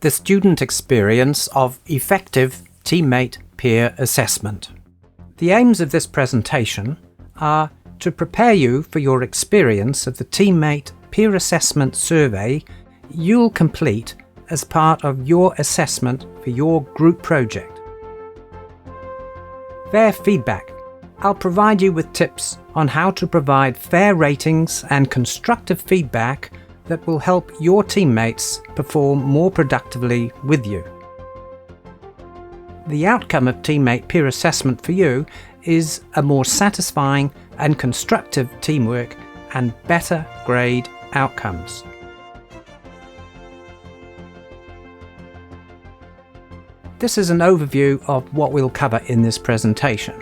the student experience of effective teammate peer assessment. The aims of this presentation are to prepare you for your experience of the teammate peer assessment survey you'll complete as part of your assessment for your group project. Fair feedback. I'll provide you with tips on how to provide fair ratings and constructive feedback that will help your teammates perform more productively with you. The outcome of teammate peer assessment for you is a more satisfying and constructive teamwork and better grade outcomes. This is an overview of what we'll cover in this presentation.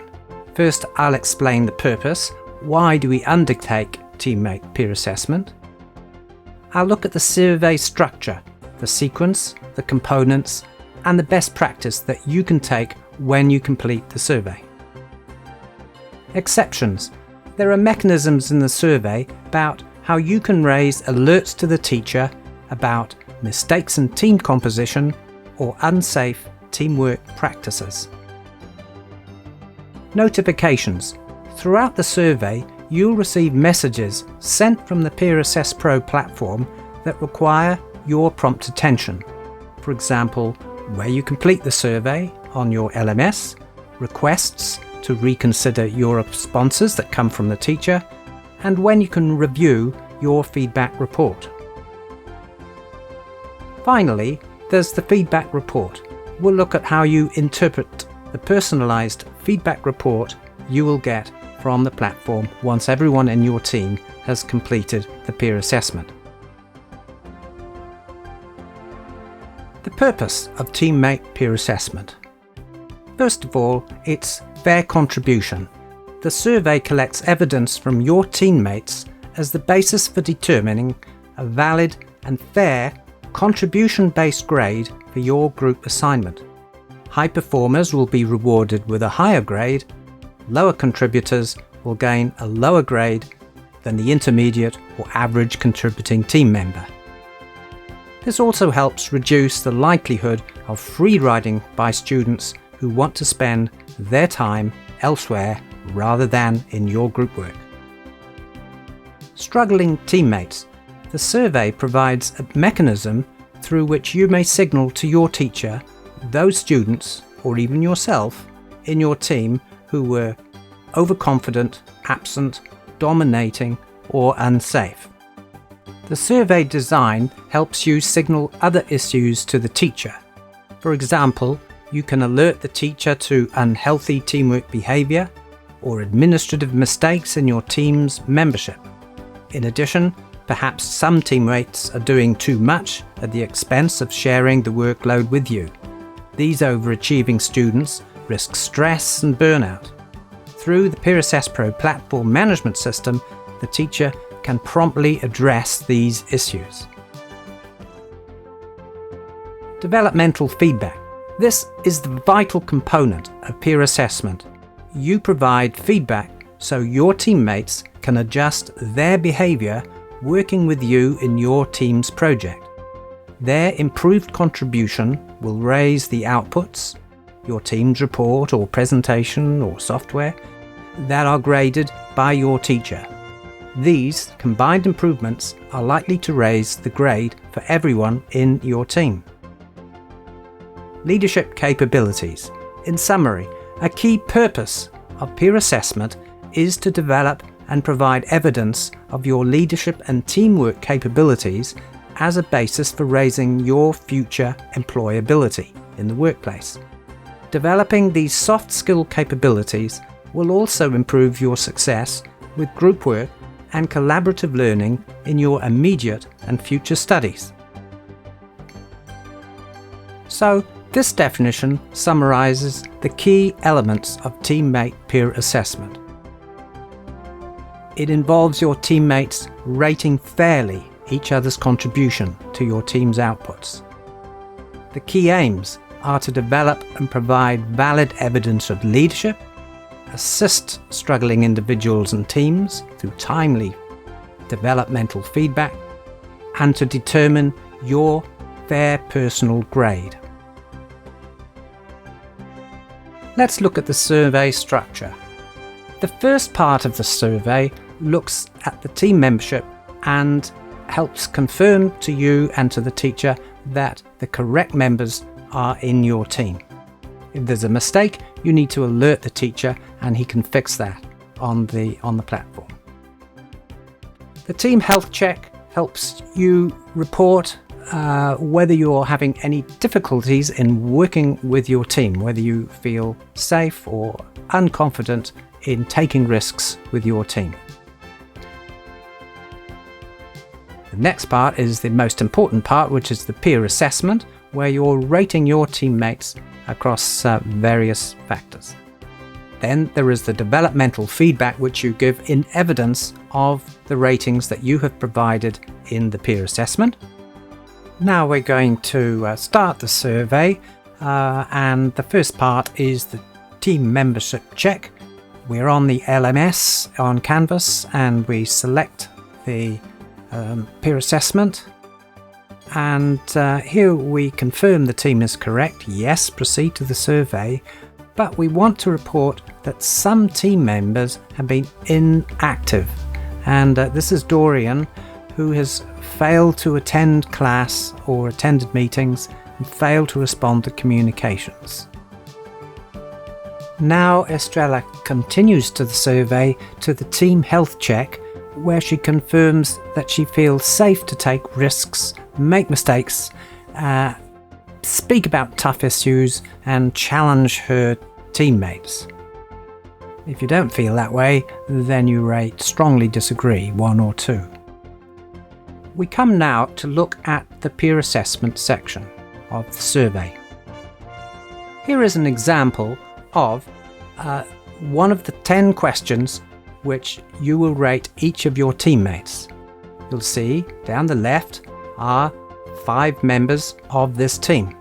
First, I'll explain the purpose. Why do we undertake teammate peer assessment? I'll look at the survey structure, the sequence, the components, and the best practice that you can take when you complete the survey. Exceptions. There are mechanisms in the survey about how you can raise alerts to the teacher about mistakes in team composition or unsafe teamwork practices. Notifications. Throughout the survey, you'll receive messages sent from the Peer Assess Pro platform that require your prompt attention. For example, where you complete the survey on your LMS, requests to reconsider your responses that come from the teacher, and when you can review your feedback report. Finally, there's the feedback report. We'll look at how you interpret the personalised feedback report you will get from the platform once everyone in your team has completed the peer assessment. The purpose of teammate peer assessment. First of all, it's fair contribution. The survey collects evidence from your teammates as the basis for determining a valid and fair contribution-based grade for your group assignment. High performers will be rewarded with a higher grade. Lower contributors will gain a lower grade than the intermediate or average contributing team member. This also helps reduce the likelihood of free riding by students who want to spend their time elsewhere rather than in your group work. Struggling teammates. The survey provides a mechanism through which you may signal to your teacher those students, or even yourself, in your team who were overconfident, absent, dominating, or unsafe. The survey design helps you signal other issues to the teacher. For example, you can alert the teacher to unhealthy teamwork behaviour or administrative mistakes in your team's membership. In addition, perhaps some teammates are doing too much at the expense of sharing the workload with you. These overachieving students risk stress and burnout. Through the Peer Assess Pro platform management system, the teacher can promptly address these issues. Developmental feedback. This is the vital component of peer assessment. You provide feedback so your teammates can adjust their behaviour working with you in your team's project. Their improved contribution will raise the outputs, your team's report or presentation or software, that are graded by your teacher. These combined improvements are likely to raise the grade for everyone in your team. Leadership capabilities. In summary, a key purpose of peer assessment is to develop and provide evidence of your leadership and teamwork capabilities as a basis for raising your future employability in the workplace. Developing these soft skill capabilities will also improve your success with group work and collaborative learning in your immediate and future studies. So, this definition summarizes the key elements of teammate peer assessment. It involves your teammates rating fairly each other's contribution to your team's outputs. The key aims are to develop and provide valid evidence of leadership, assist struggling individuals and teams through timely developmental feedback, and to determine your their personal grade. Let's look at the survey structure. The first part of the survey looks at the team membership and helps confirm to you and to the teacher that the correct members are in your team. If there's a mistake, you need to alert the teacher and he can fix that on the platform. The team health check helps you report whether you're having any difficulties in working with your team, whether you feel safe or unconfident in taking risks with your team. The next part is the most important part, which is the peer assessment, where you're rating your teammates across various factors. Then there is the developmental feedback, which you give in evidence of the ratings that you have provided in the peer assessment. Now we're going to start the survey, and the first part is the team membership check. We're on the LMS on Canvas and we select the peer assessment, and here we confirm the team is correct. Yes, proceed to the survey, but we want to report that some team members have been inactive, and this is Dorian, who has failed to attend class or attended meetings and failed to respond to communications. Now Estrella continues to the survey to the team health check, where she confirms that she feels safe to take risks, make mistakes, speak about tough issues and challenge her teammates. If you don't feel that way, then you rate strongly disagree, 1 or 2. We come now to look at the peer assessment section of the survey. Here is an example of one of the 10 questions which you will rate each of your teammates. You'll see down the left are 5 members of this team.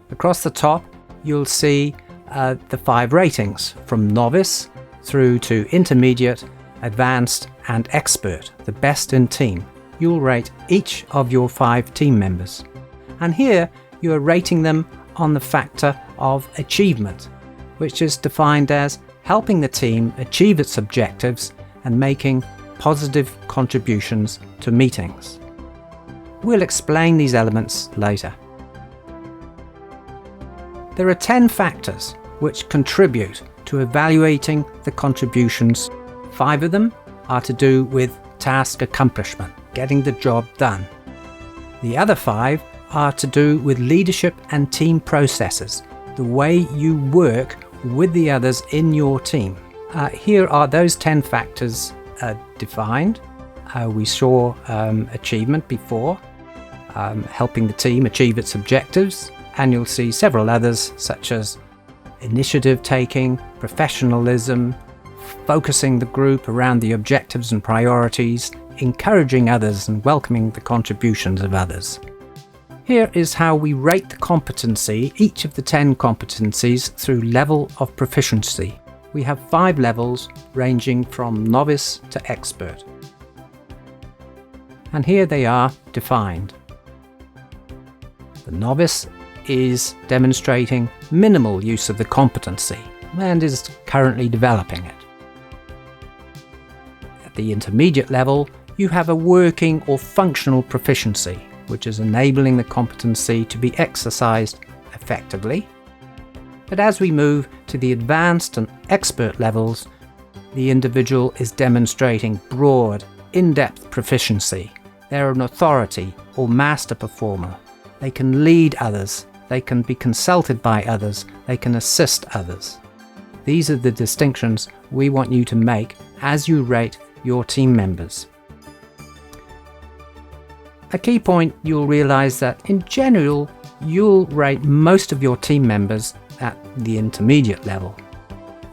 Across the top you'll see the 5 ratings from novice through to intermediate, advanced and expert, the best in team. You'll rate each of your 5 team members, and here you are rating them on the factor of achievement, which is defined as helping the team achieve its objectives and making positive contributions to meetings. We'll explain these elements later. There are 10 factors which contribute to evaluating the contributions. 5 of them are to do with task accomplishment, getting the job done. The other 5 are to do with leadership and team processes, the way you work with the others in your team. Here are those 10 factors defined. We saw achievement before, helping the team achieve its objectives, and you'll see several others such as initiative taking, professionalism, focusing the group around the objectives and priorities, encouraging others and welcoming the contributions of others. Here is how we rate the competency, each of the 10 competencies, through level of proficiency. We have 5 levels ranging from novice to expert. And here they are defined. The novice is demonstrating minimal use of the competency and is currently developing it. At the intermediate level, you have a working or functional proficiency, which is enabling the competency to be exercised effectively. But as we move to the advanced and expert levels, the individual is demonstrating broad, in-depth proficiency. They're an authority or master performer. They can lead others, they can be consulted by others, they can assist others. These are the distinctions we want you to make as you rate your team members. A key point, you'll realise that in general you'll rate most of your team members at the intermediate level.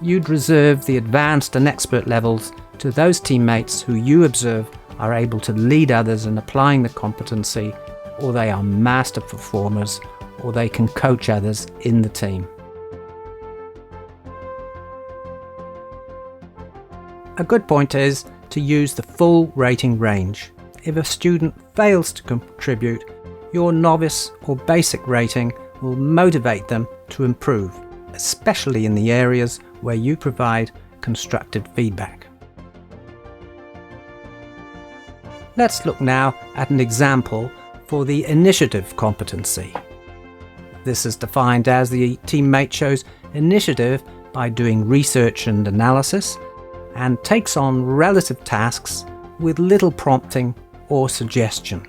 You'd reserve the advanced and expert levels to those teammates who you observe are able to lead others in applying the competency, or they are master performers, or they can coach others in the team. A good point is to use the full rating range. If a student fails to contribute, your novice or basic rating will motivate them to improve, especially in the areas where you provide constructive feedback. Let's look now at an example for the initiative competency. This is defined as the teammate shows initiative by doing research and analysis and takes on relative tasks with little prompting or suggestion.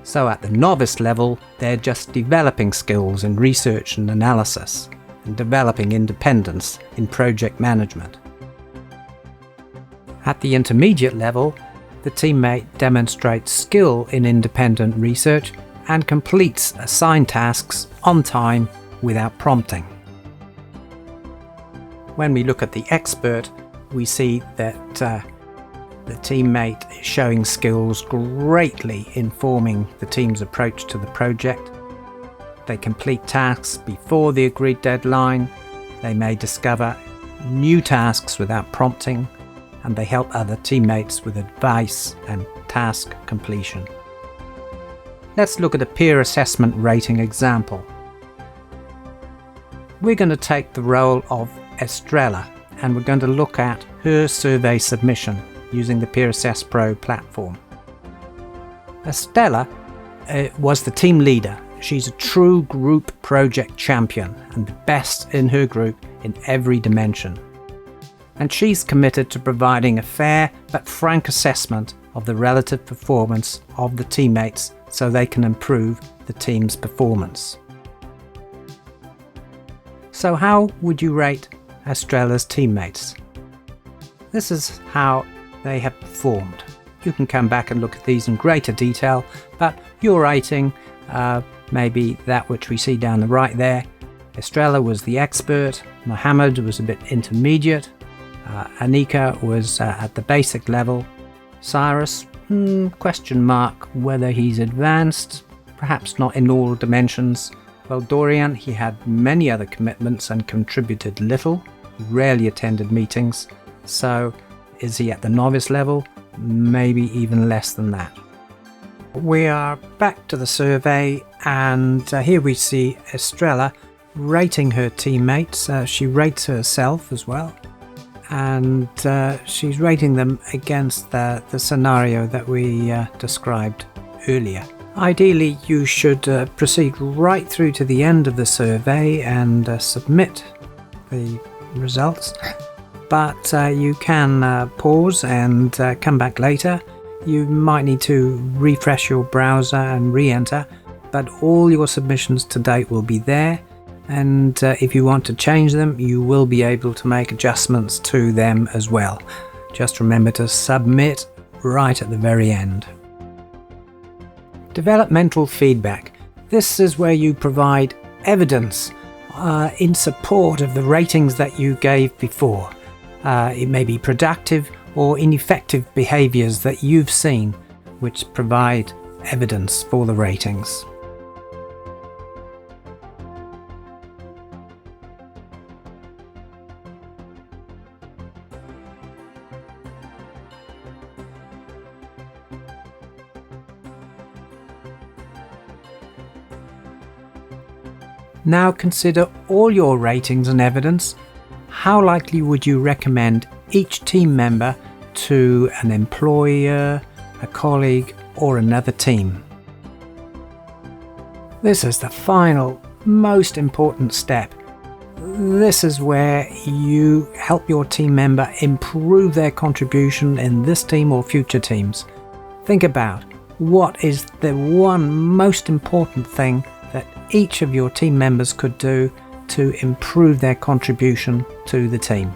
So at the novice level, they're just developing skills in research and analysis and developing independence in project management. At the intermediate level, the teammate demonstrates skill in independent research and completes assigned tasks on time without prompting. When we look at the expert, we see that the teammate is showing skills greatly informing the team's approach to the project. They complete tasks before the agreed deadline, they may discover new tasks without prompting, and they help other teammates with advice and task completion. Let's look at a peer assessment rating example. We're going to take the role of Estrella and we're going to look at her survey submission using the Peer Assess Pro platform. Estrella was the team leader. She's a true group project champion and the best in her group in every dimension. And she's committed to providing a fair but frank assessment of the relative performance of the teammates so they can improve the team's performance. So how would you rate Estrella's teammates? This is how they have performed. You can come back and look at these in greater detail, but your rating may be that which we see down the right there. Estrella was the expert, Mohammed was a bit intermediate, Annika was at the basic level, Cyrus, question mark whether he's advanced, perhaps not in all dimensions. Well, Dorian, he had many other commitments and contributed little, he rarely attended meetings, so is he at the novice level? Maybe even less than that. We are back to the survey, and here we see Estrella rating her teammates. She rates herself as well, and she's rating them against the scenario that we described earlier. Ideally, you should proceed right through to the end of the survey and submit the results, but you can pause and come back later. You might need to refresh your browser and re-enter, but all your submissions to date will be there, and if you want to change them, you will be able to make adjustments to them as well. Just remember to submit right at the very end. Developmental feedback. This is where you provide evidence in support of the ratings that you gave before. It may be productive or ineffective behaviours that you've seen which provide evidence for the ratings. Now consider all your ratings and evidence. How likely would you recommend each team member to an employer, a colleague, or another team? This is the final, most important step. This is where you help your team member improve their contribution in this team or future teams. Think about what is the one most important thing that each of your team members could do to improve their contribution to the team.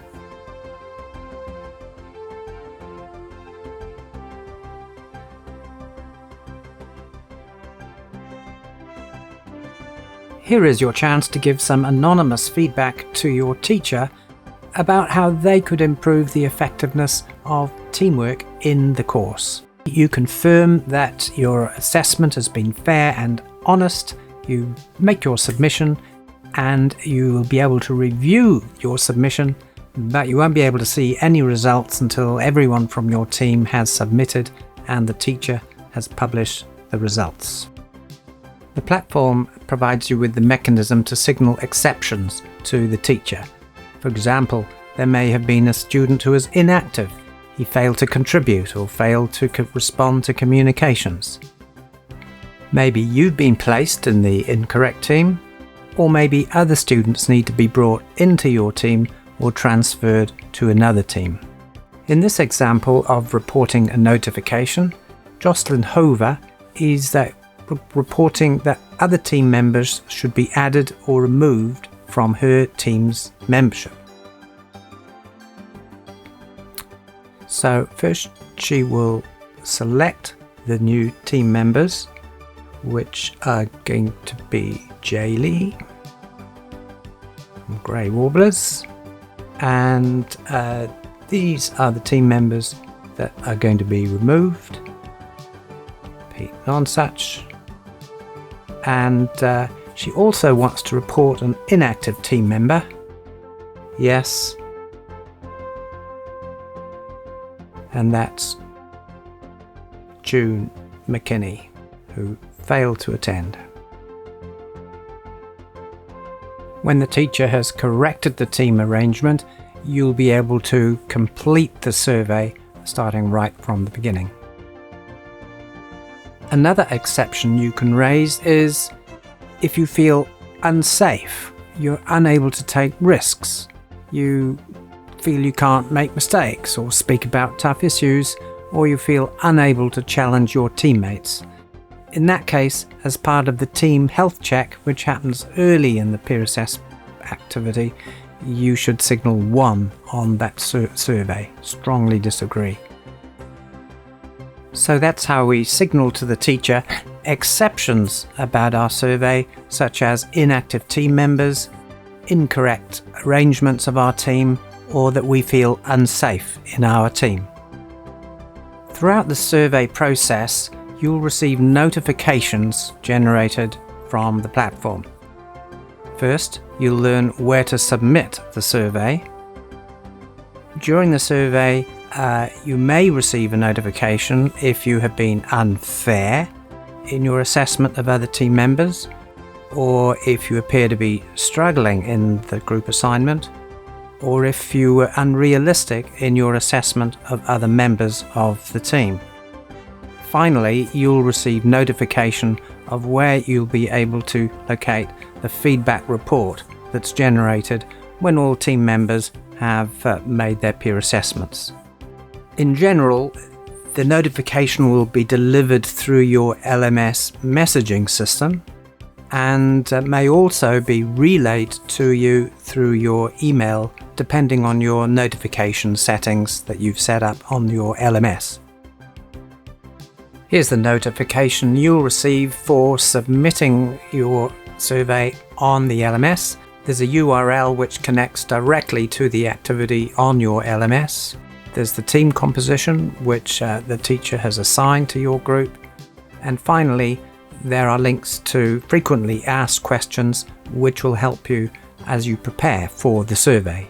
Here is your chance to give some anonymous feedback to your teacher about how they could improve the effectiveness of teamwork in the course. You confirm that your assessment has been fair and honest. You make your submission and you will be able to review your submission, but you won't be able to see any results until everyone from your team has submitted and the teacher has published the results. The platform provides you with the mechanism to signal exceptions to the teacher. For example, there may have been a student who was inactive. He failed to contribute or failed to respond to communications. Maybe you've been placed in the incorrect team, or maybe other students need to be brought into your team or transferred to another team. In this example of reporting a notification, Jocelyn Hover is reporting that other team members should be added or removed from her team's membership. So first she will select the new team members, which are going to be Jaylee, Grey Warblers, and these are the team members that are going to be removed. Pete Nonsuch, and she also wants to report an inactive team member. Yes, and that's June McKinney, who failed to attend. When the teacher has corrected the team arrangement, you'll be able to complete the survey starting right from the beginning. Another exception you can raise is if you feel unsafe, you're unable to take risks, you feel you can't make mistakes or speak about tough issues, or you feel unable to challenge your teammates. In that case, as part of the team health check, which happens early in the peer assess activity, you should signal 1 on that survey. Strongly disagree. So that's how we signal to the teacher exceptions about our survey, such as inactive team members, incorrect arrangements of our team, or that we feel unsafe in our team. Throughout the survey process, you'll receive notifications generated from the platform. First, you'll learn where to submit the survey. During the survey, you may receive a notification if you have been unfair in your assessment of other team members, or if you appear to be struggling in the group assignment, or if you were unrealistic in your assessment of other members of the team. Finally, you'll receive notification of where you'll be able to locate the feedback report that's generated when all team members have made their peer assessments. In general, the notification will be delivered through your LMS messaging system and may also be relayed to you through your email, depending on your notification settings that you've set up on your LMS. Here's the notification you'll receive for submitting your survey on the LMS. There's a URL which connects directly to the activity on your LMS. There's the team composition, which the teacher has assigned to your group. And finally, there are links to frequently asked questions which will help you as you prepare for the survey.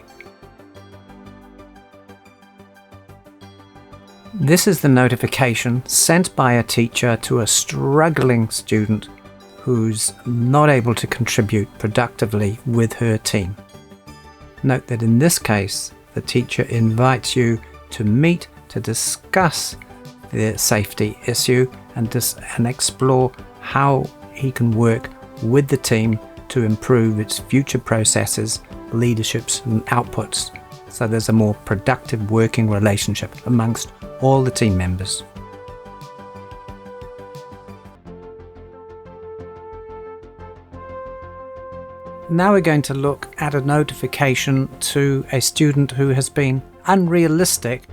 This is the notification sent by a teacher to a struggling student who's not able to contribute productively with her team. Note that in this case, the teacher invites you to meet to discuss the safety issue and explore how he can work with the team to improve its future processes, leaderships and outputs, so there's a more productive working relationship amongst all the team members. Now we're going to look at a notification to a student who has been unrealistic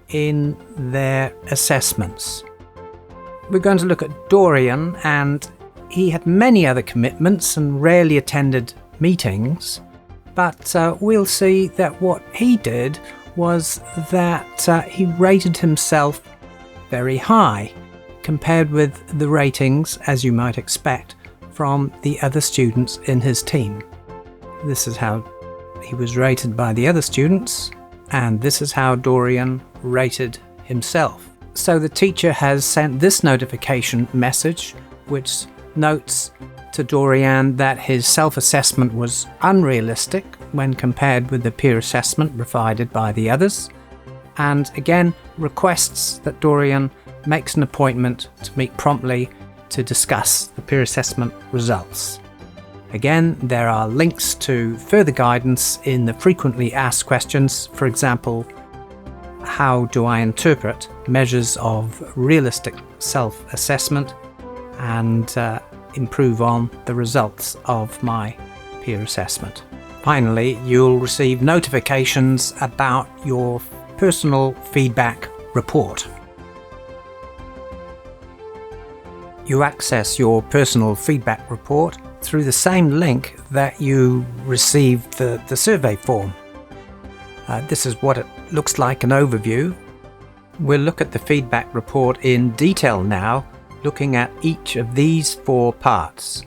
in their assessments. We're going to look at Dorian, and he had many other commitments and rarely attended meetings, but we'll see that what he did was that he rated himself very high compared with the ratings, as you might expect, from the other students in his team. This is how he was rated by the other students, and this is how Dorian rated himself. So the teacher has sent this notification message, which notes to Dorian that his self-assessment was unrealistic when compared with the peer assessment provided by the others, and again requests that Dorian makes an appointment to meet promptly to discuss the peer assessment results. Again, there are links to further guidance in the frequently asked questions. For example, how do I interpret measures of realistic self-assessment and improve on the results of my peer assessment? Finally, you'll receive notifications about your personal feedback report. You access your personal feedback report through the same link that you received the survey form. This is what it looks like, an overview. We'll look at the feedback report in detail now, looking at each of these 4 parts.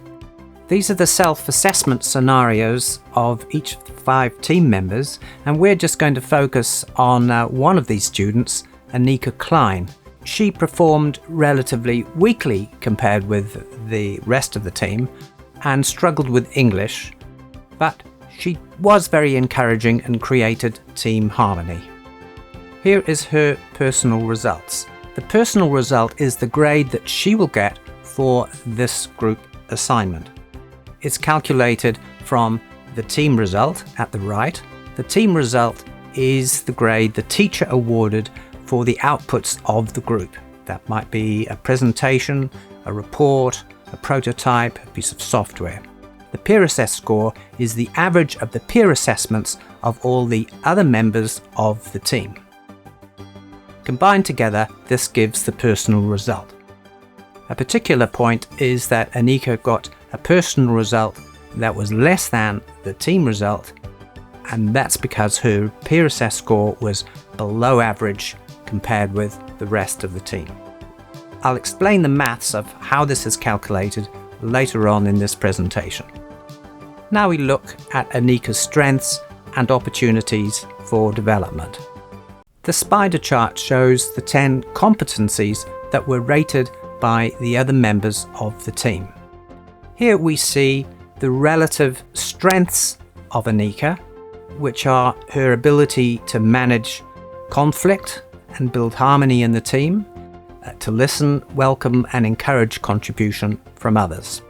These are the self-assessment scenarios of each of the 5 team members, and we're just going to focus on one of these students, Annika Kline. She performed relatively weakly compared with the rest of the team and struggled with English, but she was very encouraging and created team harmony. Here is her personal results. The personal result is the grade that she will get for this group assignment. It's calculated from the team result at the right. The team result is the grade the teacher awarded for the outputs of the group. That might be a presentation, a report, a prototype, a piece of software. The peer assess score is the average of the peer assessments of all the other members of the team. Combined together, this gives the personal result. A particular point is that Annika got a personal result that was less than the team result, and that's because her peer assess score was below average compared with the rest of the team. I'll explain the maths of how this is calculated later on in this presentation. Now we look at Annika's strengths and opportunities for development. The spider chart shows the 10 competencies that were rated by the other members of the team. Here we see the relative strengths of Annika, which are her ability to manage conflict and build harmony in the team, to listen, welcome and encourage contribution from others.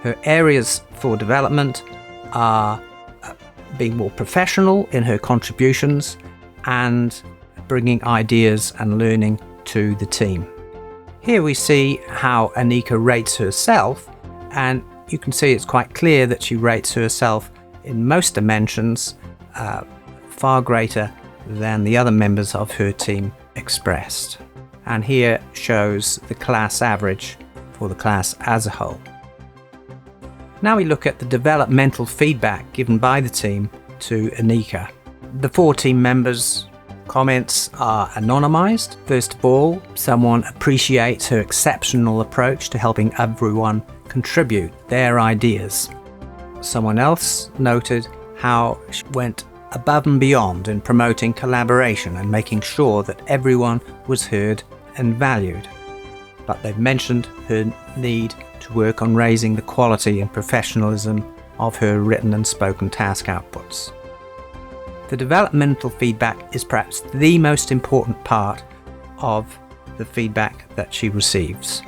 Her areas for development are being more professional in her contributions and bringing ideas and learning to the team. Here we see how Annika rates herself, and you can see it's quite clear that she rates herself in most dimensions far greater than the other members of her team expressed. And here shows the class average for the class as a whole. Now we look at the developmental feedback given by the team to Annika. The 4 team members' comments are anonymized. First of all, someone appreciates her exceptional approach to helping everyone contribute their ideas. Someone else noted how she went above and beyond in promoting collaboration and making sure that everyone was heard and valued. But they've mentioned her need to work on raising the quality and professionalism of her written and spoken task outputs. The developmental feedback is perhaps the most important part of the feedback that she receives.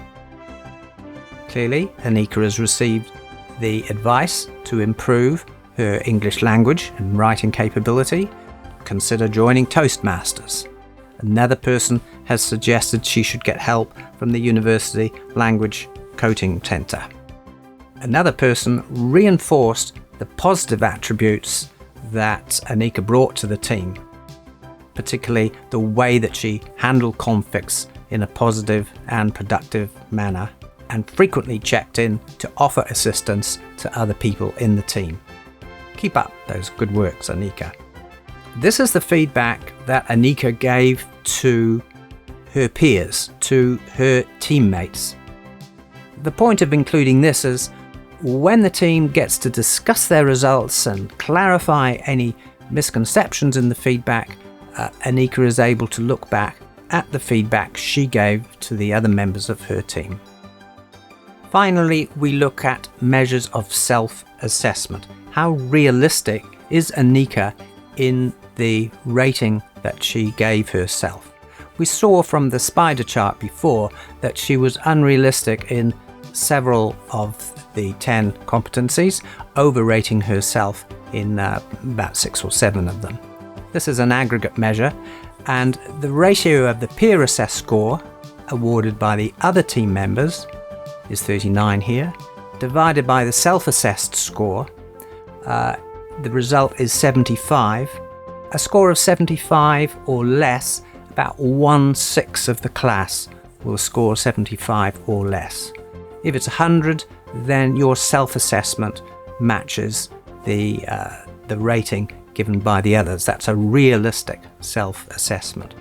Clearly, Annika has received the advice to improve her English language and writing capability. Consider joining Toastmasters. Another person has suggested she should get help from the University Language Coaching Centre. Another person reinforced the positive attributes that Annika brought to the team, particularly the way that she handled conflicts in a positive and productive manner, and frequently checked in to offer assistance to other people in the team. Keep up those good works, Annika. This is the feedback that Annika gave to her peers, to her teammates. The point of including this is when the team gets to discuss their results and clarify any misconceptions in the feedback, Annika is able to look back at the feedback she gave to the other members of her team. Finally, we look at measures of self-assessment. How realistic is Annika in the rating that she gave herself? We saw from the spider chart before that she was unrealistic in several of the 10 competencies, overrating herself in about 6 or 7 of them. This is an aggregate measure, and the ratio of the peer assessed score awarded by the other team members is 39 here, divided by the self-assessed score. The result is 75. A score of 75 or less, about 1/6 of the class will score 75 or less. If it's 100, then your self-assessment matches the rating given by the others. That's a realistic self-assessment.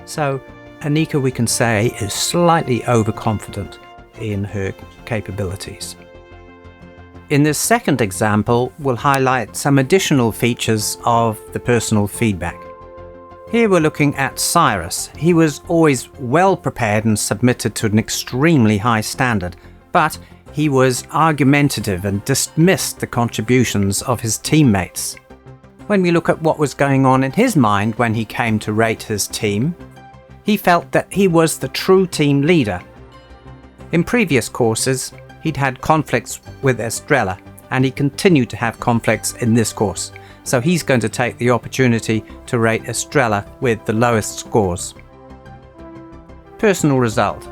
So Annika, we can say, is slightly overconfident in her capabilities. In this second example, we'll highlight some additional features of the personal feedback. Here we're looking at Cyrus. He was always well prepared and submitted to an extremely high standard, but he was argumentative and dismissed the contributions of his teammates. When we look at what was going on in his mind when he came to rate his team, he felt that he was the true team leader. In previous courses, he'd had conflicts with Estrella, and he continued to have conflicts in this course. So he's going to take the opportunity to rate Estrella with the lowest scores. Personal result.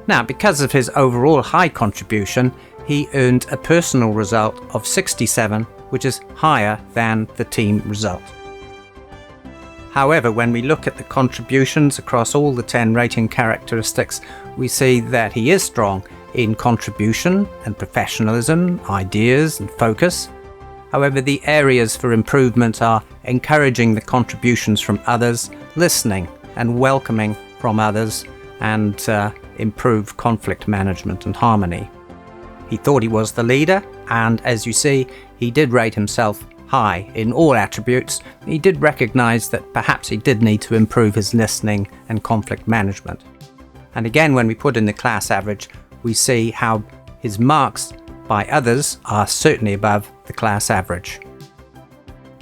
Now, because of his overall high contribution, he earned a personal result of 67, which is higher than the team result. However, when we look at the contributions across all the 10 rating characteristics, we see that he is strong in contribution and professionalism, ideas and focus. However, the areas for improvement are encouraging the contributions from others, listening and welcoming from others, and improve conflict management and harmony. He thought he was the leader, and as you see, he did rate himself high in all attributes. He did recognize that perhaps he did need to improve his listening and conflict management. And again, when we put in the class average, we see how his marks by others are certainly above the class average.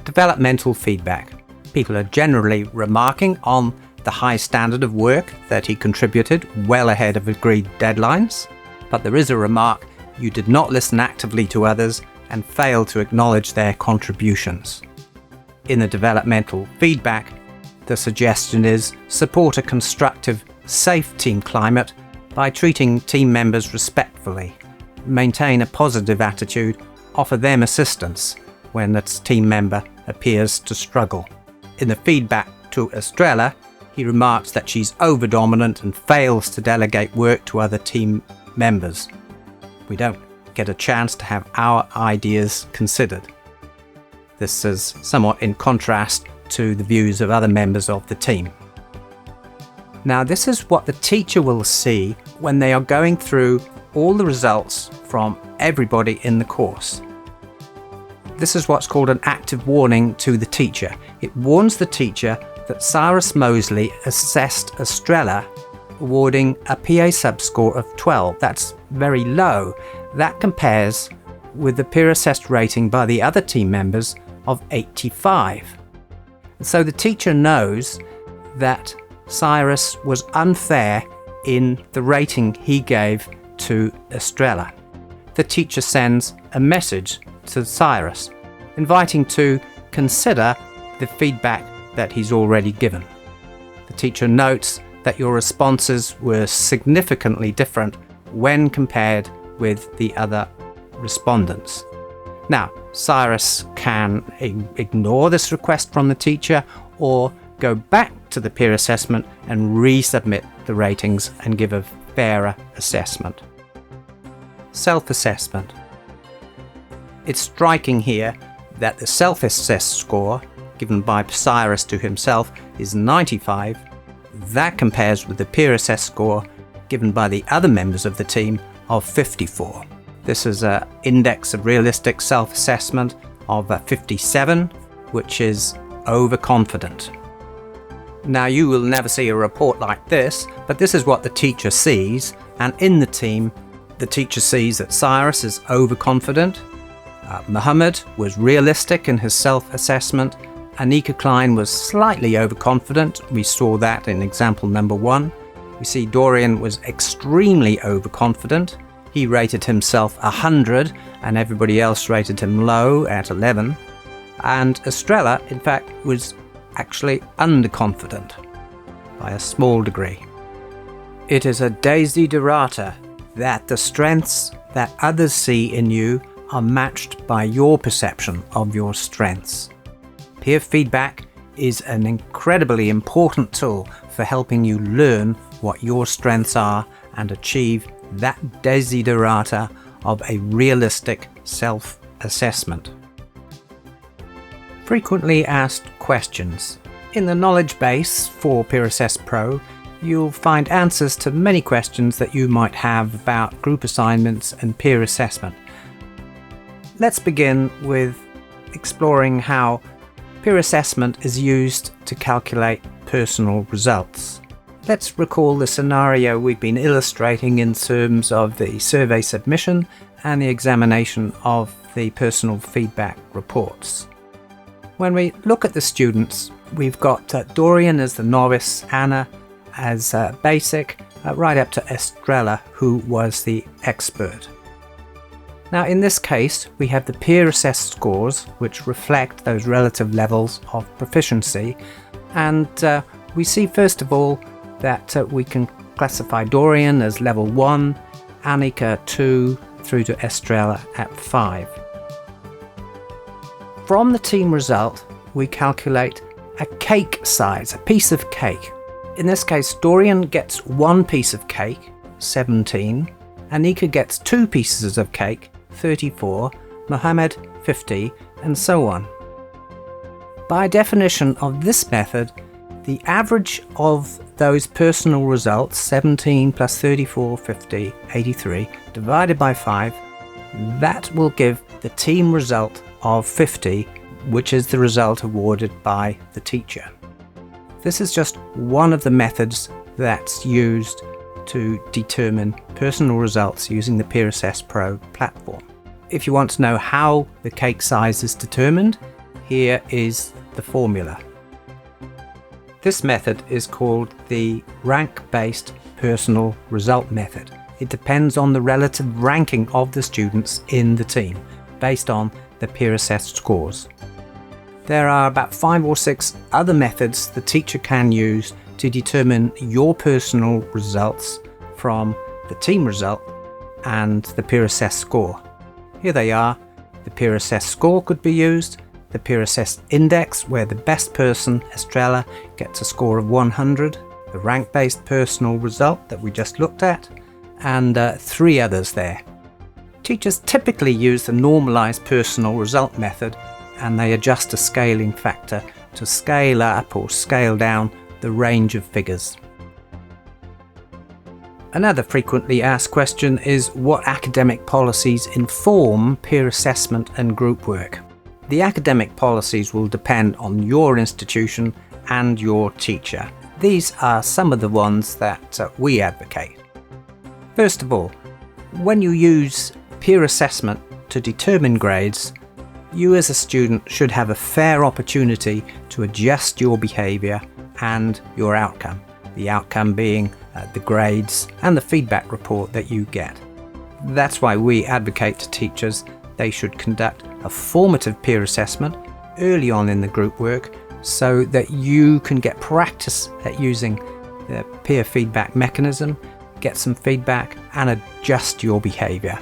Developmental feedback. People are generally remarking on the high standard of work that he contributed well ahead of agreed deadlines, but there is a remark: you did not listen actively to others and failed to acknowledge their contributions. In the developmental feedback, the suggestion is support a constructive, safe team climate by treating team members respectfully, maintain a positive attitude, offer them assistance when its team member appears to struggle. In the feedback to Estrella, he remarks that she's overdominant and fails to delegate work to other team members. We don't get a chance to have our ideas considered. This is somewhat in contrast to the views of other members of the team. Now, this is what the teacher will see when they are going through all the results from everybody in the course. This is what's called an active warning to the teacher. It warns the teacher that Cyrus Mosley assessed Estrella, awarding a PA subscore of 12. That's very low. That compares with the peer assessed rating by the other team members of 85. So the teacher knows that Cyrus was unfair in the rating he gave to Estrella. The teacher sends a message to Cyrus, inviting to consider the feedback that he's already given. The teacher notes that your responses were significantly different when compared with the other respondents. Now, Cyrus can ignore this request from the teacher or go back to the peer assessment and resubmit the ratings and give a fairer assessment. Self-assessment. It's striking here that the self-assessed score given by Cyrus to himself is 95. That compares with the peer assessed score given by the other members of the team of 54. This is an index of realistic self-assessment of 57, which is overconfident. Now, you will never see a report like this, but this is what the teacher sees, and in the team, the teacher sees that Cyrus is overconfident, Mohammed was realistic in his self-assessment, Annika Kline was slightly overconfident, we saw that in example number 1. We see Dorian was extremely overconfident, he rated himself 100 and everybody else rated him low at 11. And Estrella, in fact, was actually underconfident by a small degree. It is a desiderata that the strengths that others see in you are matched by your perception of your strengths. Peer feedback is an incredibly important tool for helping you learn what your strengths are and achieve that desiderata of a realistic self-assessment. Frequently asked questions. In the knowledge base for Peer Assess Pro, you'll find answers to many questions that you might have about group assignments and peer assessment. Let's begin with exploring how peer assessment is used to calculate personal results. Let's recall the scenario we've been illustrating in terms of the survey submission and the examination of the personal feedback reports. When we look at the students, we've got Dorian as the novice, Anna as basic, right up to Estrella, who was the expert. Now in this case, we have the peer assessed scores, which reflect those relative levels of proficiency, and we see first of all that we can classify Dorian as level 1, Annika 2, through to Estrella at 5. From the team result, we calculate a cake size, a piece of cake. In this case, Dorian gets 1 piece of cake, 17, Annika gets 2 pieces of cake, 34, Mohammed 50, and so on. By definition of this method, the average of those personal results, 17 plus 34, 50, 83, divided by 5, that will give the team result of 50, which is the result awarded by the teacher. This is just one of the methods that's used to determine personal results using the Peer Assess Pro platform. If you want to know how the cake size is determined, here is the formula. This method is called the rank-based personal result method. It depends on the relative ranking of the students in the team, based on the peer assessed scores. There are about 5 or 6 other methods the teacher can use to determine your personal results from the team result and the peer assessed score. Here they are. The peer assessed score could be used, the peer assessed index, where the best person, Estrella, gets a score of 100, the rank-based personal result that we just looked at, and 3 others there. Teachers typically use the normalized personal result method, and they adjust a scaling factor to scale up or scale down the range of figures. Another frequently asked question is what academic policies inform peer assessment and group work. The academic policies will depend on your institution and your teacher. These are some of the ones that we advocate. First of all, when you use peer assessment to determine grades, you as a student should have a fair opportunity to adjust your behaviour and your outcome. The outcome being the grades and the feedback report that you get. That's why we advocate to teachers they should conduct a formative peer assessment early on in the group work so that you can get practice at using the peer feedback mechanism, get some feedback and adjust your behaviour.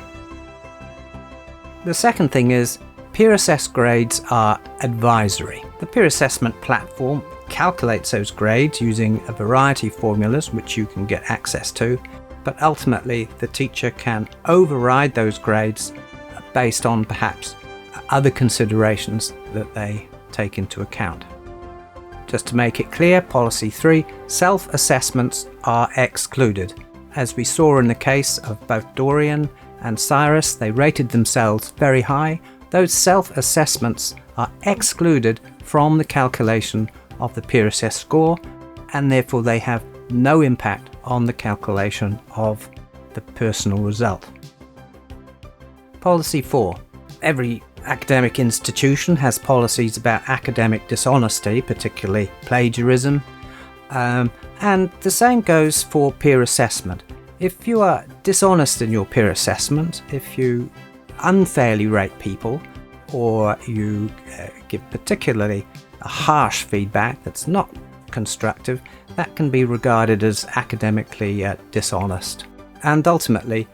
The second thing is peer assessed grades are advisory. The peer assessment platform calculates those grades using a variety of formulas which you can get access to, but ultimately the teacher can override those grades based on perhaps other considerations that they take into account. Just to make it clear, policy 3, self-assessments are excluded. As we saw in the case of both Dorian and Cyrus, they rated themselves very high. Those self-assessments are excluded from the calculation of the peer assessed score, and therefore they have no impact on the calculation of the personal result. Policy 4. Every academic institution has policies about academic dishonesty, particularly plagiarism, and the same goes for peer assessment. If you are dishonest in your peer assessment, if you unfairly rate people, or you give particularly harsh feedback that's not constructive, that can be regarded as academically dishonest. And ultimately,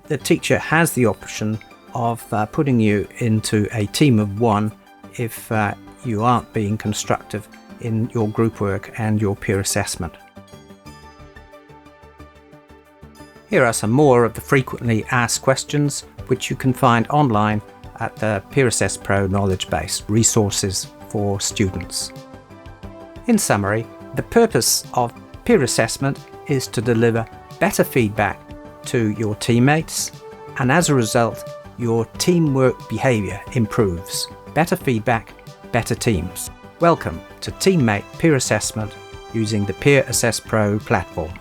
the teacher has the option of putting you into a team of one if you aren't being constructive in your group work and your peer assessment. Here are some more of the frequently asked questions which you can find online at the Peer Assess Pro knowledge base, resources for students. In summary, the purpose of peer assessment is to deliver better feedback to your teammates, and as a result, your teamwork behaviour improves. Better feedback, better teams. Welcome to Teammate Peer Assessment using the Peer Assess Pro platform.